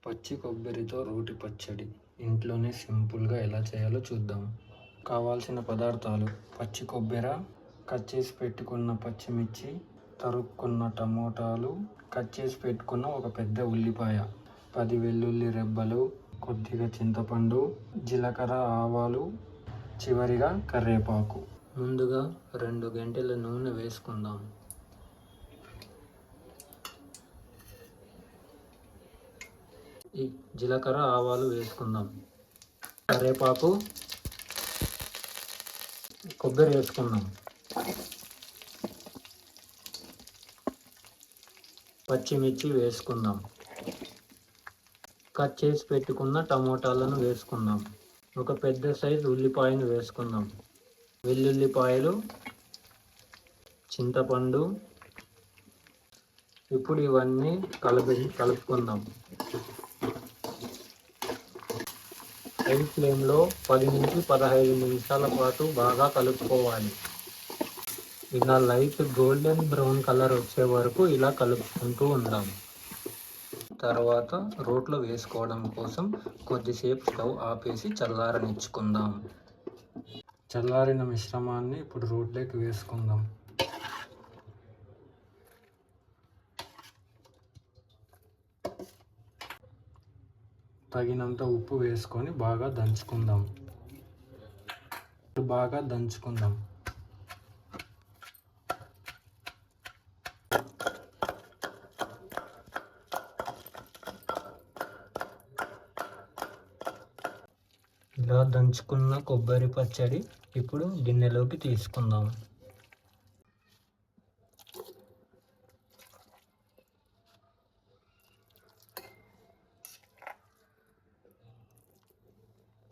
పచ్చి కొబ్బరితో రోటి పచ్చడి ఇంట్లోనే సింపుల్గా ఎలా చేయాలో చూద్దాం. కావాల్సిన పదార్థాలు: పచ్చి కొబ్బరి, కట్ చేసి పెట్టుకున్న పచ్చిమిర్చి, తరుక్కున్న టమోటాలు, కట్ చేసి పెట్టుకున్న ఒక పెద్ద ఉల్లిపాయ, 10 వెల్లుల్లి రెబ్బలు, కొద్దిగా చింతపండు, జీలకర్ర, ఆవాలు, చివరిగా కరివేపాకు. ముందుగా 2 గంటెల నూనె వేసుకుందాం. ఈ జీలకర్ర, ఆవాలు వేసుకుందాం. కరివేపాకు, కొబ్బరి వేసుకుందాం. పచ్చిమిర్చి వేసుకుందాం. కట్ చేసి పెట్టుకున్న టమోటాలను వేసుకుందాం. ఒక పెద్ద సైజు ఉల్లిపాయను వేసుకుందాం. వెల్లుల్లిపాయలు, చింతపండు. ఇప్పుడు ఇవన్నీ కలుపుకుందాం. హై ఫ్లేమ్లో 10 నుంచి 15 నిమిషాల పాటు బాగా కలుపుకోవాలి. ఇలా లైట్ గోల్డెన్ బ్రౌన్ కలర్ వచ్చే వరకు ఇలా కలుపుకుంటూ ఉందాం. తర్వాత రోట్లో వేసుకోవడం కోసం కొద్దిసేపు స్టవ్ ఆపేసి చల్లారనిచ్చుకుందాం. చల్లారిన మిశ్రమాన్ని ఇప్పుడు రోట్లోకి వేసుకుందాం. తగినంత ఉప్పు వేసుకొని బాగా దంచుకుందాం. ఇలా దంచుకున్న కొబ్బరి పచ్చడి ఇప్పుడు గిన్నెలోకి తీసుకుందాం.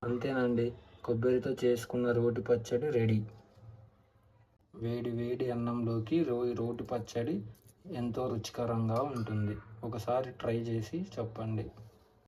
అంతేనండి, కొబ్బరితో చేసుకున్న రోటి పచ్చడి రెడీ. వేడి వేడి అన్నంలోకి రోటి పచ్చడి ఎంతో రుచికరంగా ఉంటుంది. ఒకసారి ట్రై చేసి చెప్పండి.